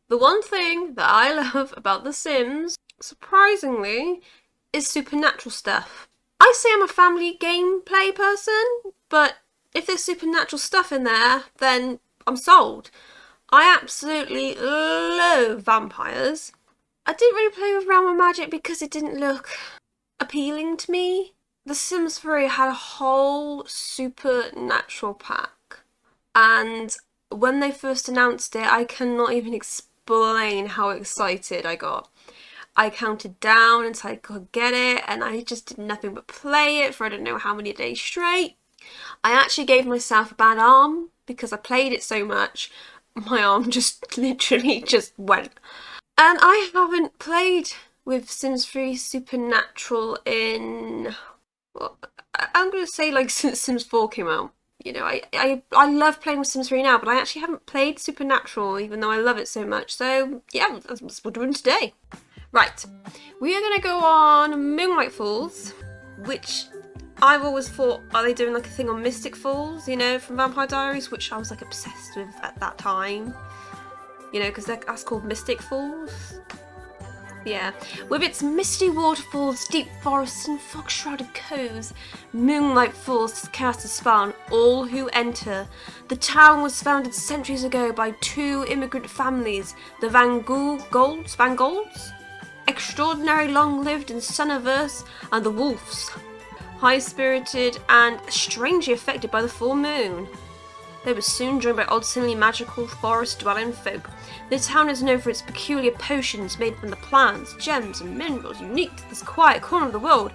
The one thing that I love about The Sims, surprisingly, is supernatural stuff. I say I'm a family gameplay person, but if there's supernatural stuff in there, then I'm sold. I absolutely love vampires. I didn't really play with Realm of Magic because it didn't look appealing to me. The Sims 3 had a whole supernatural pack, and when they first announced it, I cannot even explain how excited I got. I counted down until I could get it, and I just did nothing but play it for I don't know how many days straight. I actually gave myself a bad arm because I played it so much. My arm just literally just went. And I haven't played with Sims 3 Supernatural in, well, I'm going to say like since Sims 4 came out. You know, I love playing with Sims 3 now, but I actually haven't played Supernatural, even though I love it so much. So, yeah, that's what we're doing today. Right, we are going to go on Moonlight Falls, which I've always thought, are they doing like a thing on Mystic Falls, you know, from Vampire Diaries, which I was like obsessed with at that time. You know, because that's called Mystic Falls. Yeah, with its misty waterfalls, deep forests and fog-shrouded coves, Moonlight Falls casts a spell on all who enter. The town was founded centuries ago by two immigrant families, the Van Golds, extraordinary long-lived and sun-averse, and the Wolves, high-spirited and strangely affected by the full moon. They were soon joined by odd-seemingly magical forest-dwelling folk. The town is known for its peculiar potions made from the plants, gems, and minerals unique to this quiet corner of the world.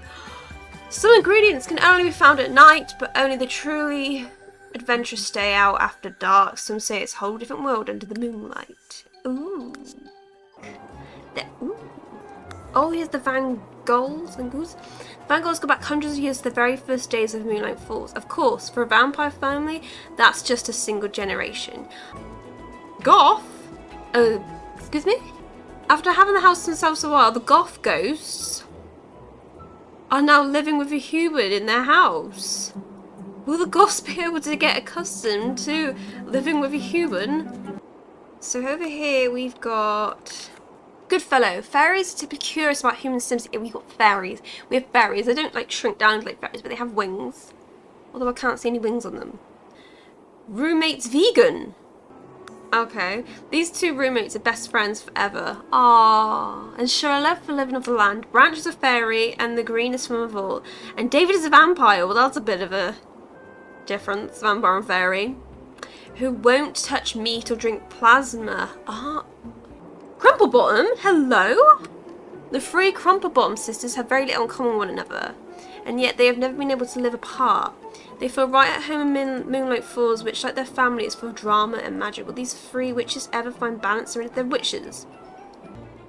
Some ingredients can only be found at night, but only the truly adventurous stay out after dark. Some say it's a whole different world under the moonlight. Ooh. Ooh. Oh, here's the Van Goghs. Van Goghs go back hundreds of years to the very first days of Moonlight Falls. Of course, for a vampire family, that's just a single generation. Goth? Excuse me? After having the house themselves a while, the Goth ghosts are now living with a human in their house. Will the Goths be able to get accustomed to living with a human? So over here we've got Goodfellow. Fairies are typically curious about human Sims. Yeah, we've got fairies. We have fairies. They don't like shrink down like fairies, but they have wings. Although I can't see any wings on them. Roommate's vegan. Okay. These two roommates are best friends forever. Aww. And share a love for living off the land. Branch is a fairy and the greenest from of all. And David is a vampire. Well, that's a bit of a difference. Vampire and fairy. Who won't touch meat or drink plasma. Crumplebottom, hello? The three Crumplebottom sisters have very little in common with one another, and yet they have never been able to live apart. They feel right at home in Moonlight Falls, which, like their family, is full of drama and magic. Will these three witches ever find balance or if they're witches?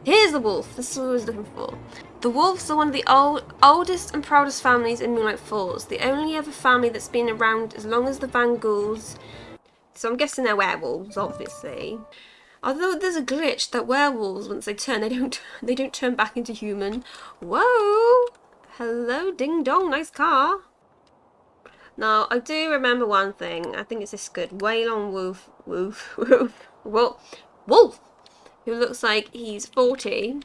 Here's the wolf. This is what I was looking for. The wolves are one of the oldest and proudest families in Moonlight Falls. The only other family that's been around as long as the Van Ghouls. So I'm guessing they're werewolves, obviously. Although there's a glitch that werewolves, once they turn, they don't turn back into human. Whoa! Hello, ding dong, nice car. Now, I do remember one thing. I think it's this good. Waylon Wolf, who looks like he's 40.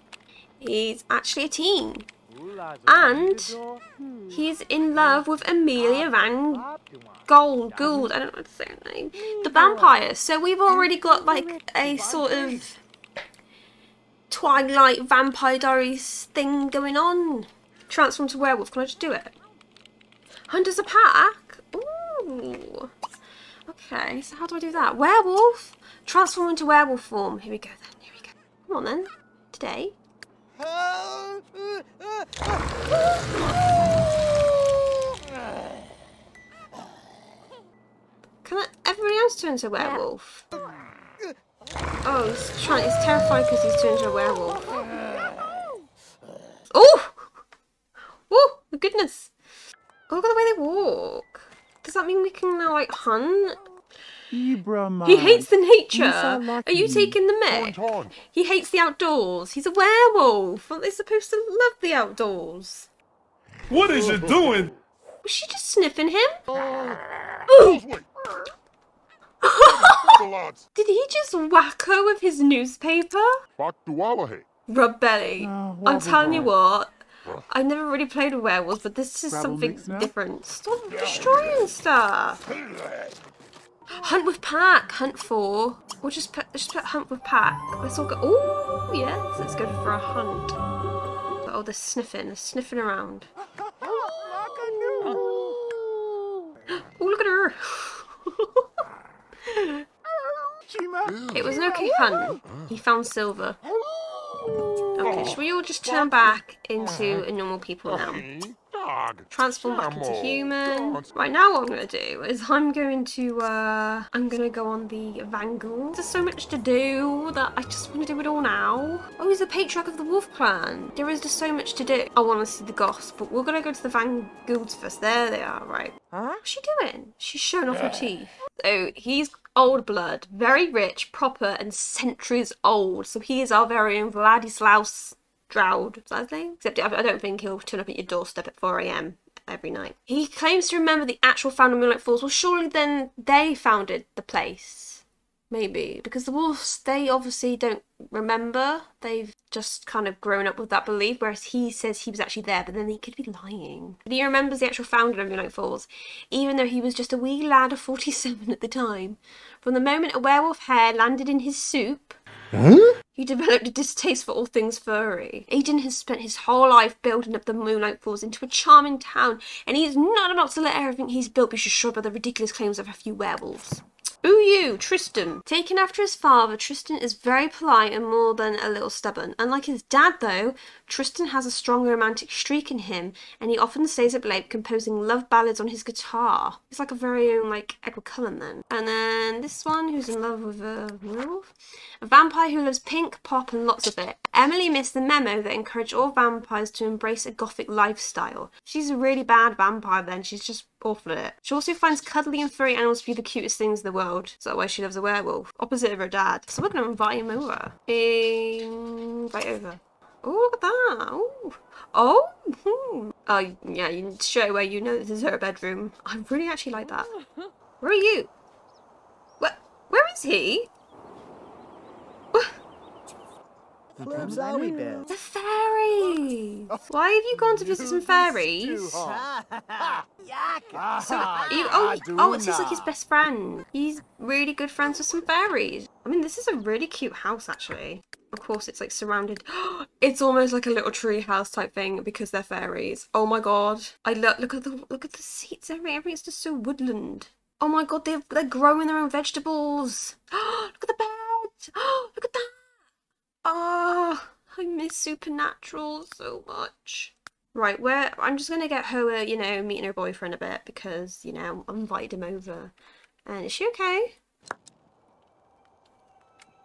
He's actually a teen. And he's in love with Amelia Van Gould, I don't know what to say her name. The vampire. So we've already got like a sort of Twilight Vampire Diaries thing going on. Transform to werewolf. Can I just do it? Hunters a pack? Ooh. Okay, so how do I do that? Werewolf? Transform into werewolf form. Here we go then. Here we go. Come on then. Today. Can everybody else turn into a werewolf? Oh, he's terrified because he's turned into a werewolf. Oh! Oh, my goodness. Oh, look at the way they walk. Does that mean we can now, like, hunt? He hates the nature. Are you taking the mic? He hates the outdoors. He's a werewolf. Aren't they supposed to love the outdoors? What is you doing? Was she just sniffing him? Ocelots. Did he just whack her with his newspaper? Faktualahe. Rub belly. I'm telling you what, I never really played with werewolves, but this is something different. Stop destroying stuff. Hunt with pack. Hunt for. Or just put hunt with pack. Let's all go. Oh yes, let's go for a hunt. Oh, they're sniffing. They're sniffing around. Oh, look at her. It was an okay hunt. He found silver. Okay, should we all just turn back into a normal people now? Transform back into human. Right, now what I'm going to do is I'm going to go on the Vanguard. There's so much to do that I just want to do it all now. Oh, he's the patriarch of the Wolf Clan. There is just so much to do. I want to see the Goths, but we're going to go to the Vanguards first. There they are, right. What's she doing? She's showing off her teeth. So he's old blood, very rich, proper, and centuries old. So he is our very own Vladislaus Stroud. Is that his name? Except I don't think he'll turn up at your doorstep at 4 a.m. every night. He claims to remember the actual founder of Moonlight Falls. Well, surely then they founded the place. Maybe. Because the wolves, they obviously don't remember. They've just kind of grown up with that belief, whereas he says he was actually there, but then he could be lying. But he remembers the actual founder of Moonlight Falls, even though he was just a wee lad of 47 at the time. From the moment a werewolf hair landed in his soup, he developed a distaste for all things furry. Aiden has spent his whole life building up the Moonlight Falls into a charming town, and he's not about to let everything he's built be destroyed by the ridiculous claims of a few werewolves. Ooh, you, Tristan. Taken after his father, Tristan is very polite and more than a little stubborn. Unlike his dad, though, Tristan has a strong romantic streak in him, and he often stays up late composing love ballads on his guitar. He's like a very own, like, Edward Cullen, then. And then this one, who's in love with a werewolf. A vampire who loves pink, pop, and lots of it. Emily missed the memo that encouraged all vampires to embrace a gothic lifestyle. She's a really bad vampire, then. She's just awful at it. She also finds cuddly and furry animals to be the cutest things in the world. So that why she loves a werewolf. Opposite of her dad. So we're going to invite him over. Invite over. Oh, look at that. Oh. Oh. Oh, yeah, you straight away you know this is her bedroom. I really actually like that. Where are you? Where is he? The fairies! Why have you gone to visit some fairies? It seems like his best friend. He's really good friends with some fairies. I mean, this is a really cute house, actually. Of course, it's like surrounded. It's almost like a little tree house type thing because they're fairies. Oh my god! Look at the seats. Everything's just so woodland. Oh my god, they're growing their own vegetables. Look at the bed. Look at that. Ah, I miss Supernatural so much. Right, I'm just gonna get her, meeting her boyfriend a bit because, I invited him over. And is she okay?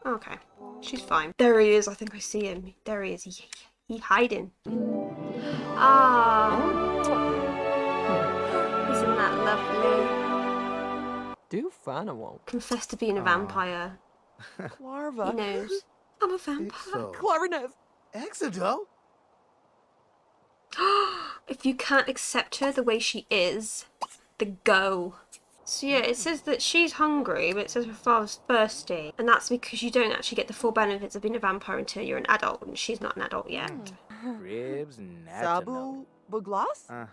Okay, she's fine. There he is. I think I see him. There he is. He hiding. Ah, isn't that lovely? Do fun, won't. Confess to being a vampire. Clarva. He knows. I'm a vampire. Clarva knows. Exodo? If you can't accept her the way she is, then go. So yeah, it says that she's hungry, but it says her father's thirsty. And that's because you don't actually get the full benefits of being a vampire until you're an adult, and she's not an adult yet. Ribs, Sabu Buglas?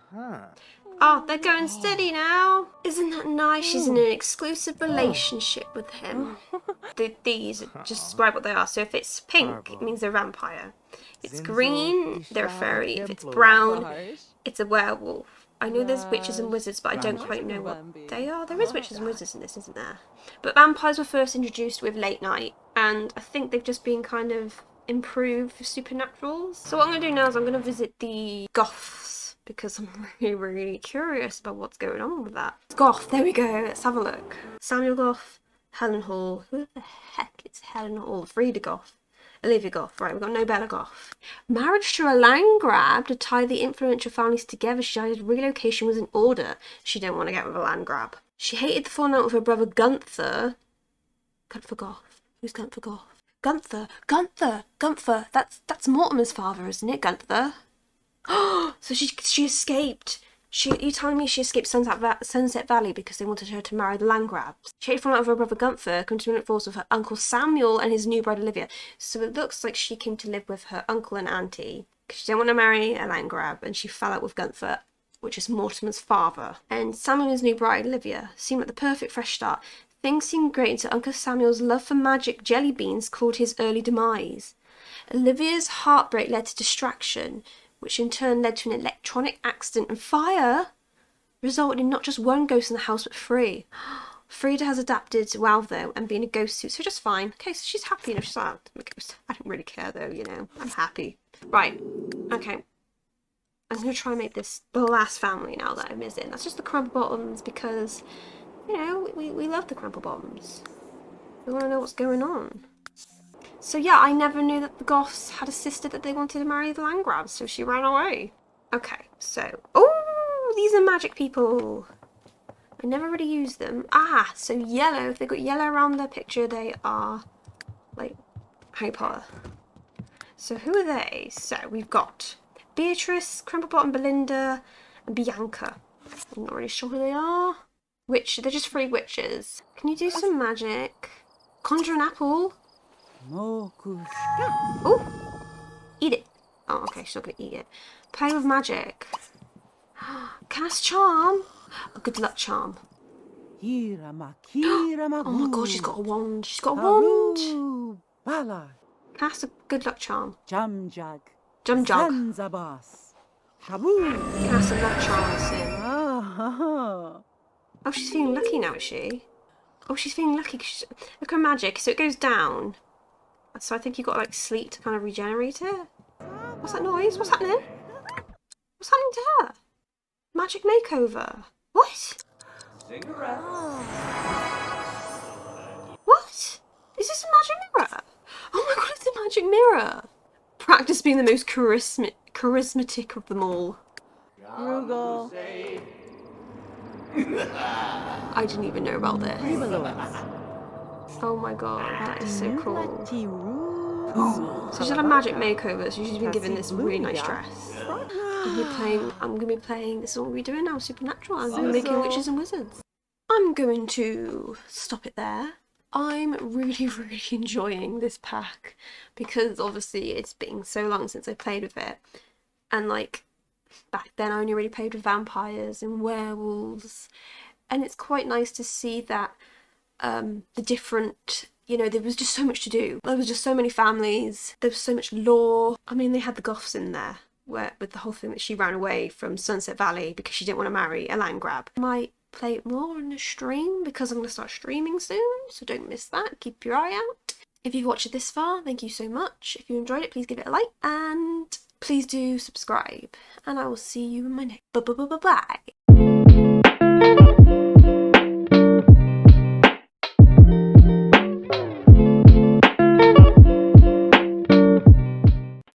Oh, they're going steady now. Isn't that nice? She's in an exclusive relationship with him. These just describe what they are. So if it's pink, it means they're a vampire. If it's green, they're a fairy. If it's brown, it's a werewolf. I know there's witches and wizards, but I don't quite know what they are. There is witches and wizards in this, isn't there? But vampires were first introduced with Late Night, and I think they've just been kind of improved for Supernaturals. So what I'm going to do now is I'm going to visit the Goths, because I'm really, really curious about what's going on with that. Goth, there we go, let's have a look. Samuel Goth, Helen Hall. Who the heck is Helen Hall? Frida Goth. Olivia Goth, right, we've got Nobella Goth. Marriage to a land grab to tie the influential families together. She decided relocation was in order. She didn't want to get with a land grab. She hated the falling out with her brother Gunther. Gunther Goth. Who's Gunther Goth? Gunther. That's Mortimer's father, isn't it, Gunther? So she escaped You telling me she escaped Sunset Valley because they wanted her to marry the Landgrabs? She had fallen out with her brother Gunther, come to Minute Falls with her uncle Samuel and his new bride Olivia. So it looks like she came to live with her uncle and auntie because she didn't want to marry a Landgrab, and she fell out with Gunther, which is Mortimer's father. And Samuel and his new bride Olivia seemed like the perfect fresh start. Things seemed great until Uncle Samuel's love for magic jelly beans called his early demise. Olivia's heartbreak led to distraction, which in turn led to an electronic accident and fire, resulting in not just one ghost in the house but three. Frida has adapted well though and being a ghost suit, so just fine. Okay, so she's happy enough. She's like, I'm a ghost. I don't really care though, you know. I'm happy. Right. Okay. I'm going to try and make this the last family now that I'm in. That's just the Crumplebottoms because, you know, we love the Crumplebottoms. We want to know what's going on. So yeah, I never knew that the Goths had a sister that they wanted to marry the Landgrabs, so she ran away. Okay, so... Oh, these are magic people. I never really used them. Ah, so yellow. If they've got yellow around their picture, they are, like, Harry Potter. So who are they? So we've got Beatrice, Crumplebottom, Belinda, and Bianca. I'm not really sure who they are. They're just three witches. Can you do some magic? Conjure an apple. Oh, eat it. Oh, okay, she's not gonna eat it. Play with magic. Cast charm. A good luck charm. Oh my god, she's got a wand. She's got a wand. Cast a good luck charm. Jamjag. Jumjug. Zanzabas. Shabu. Cast a luck charm, Sim. Ah, Oh, she's feeling lucky now, is she? Oh, she's feeling lucky. Look at her magic. So it goes down. So I think you've got like sleep to kind of regenerate it. What's that noise? What's happening? What's happening to her? Magic makeover. What? What? Is this a magic mirror? Oh my god, it's a magic mirror. Practice being the most charismatic of them all. Frugal. I didn't even know about this. Oh my god, that is so cool. So she's had a magic makeover, so she's been given this really nice dress. I'm gonna be playing, this is what we're doing now, Supernatural. I'm gonna be making witches and wizards. I'm going to stop it there. I'm really, really enjoying this pack because obviously it's been so long since I played with it. And like, back then I only really played with vampires and werewolves. And it's quite nice to see that the different, you know, there was just so much to do. There was just so many families. There was so much lore. I mean, they had the Goths in there, where with the whole thing that she ran away from Sunset Valley because she didn't want to marry a Landgrab. I might play it more on the stream because I'm going to start streaming soon, so don't miss that. Keep your eye out. If you've watched it this far, thank you so much. If you enjoyed it, please give it a like and please do subscribe. And I will see you in my next bye.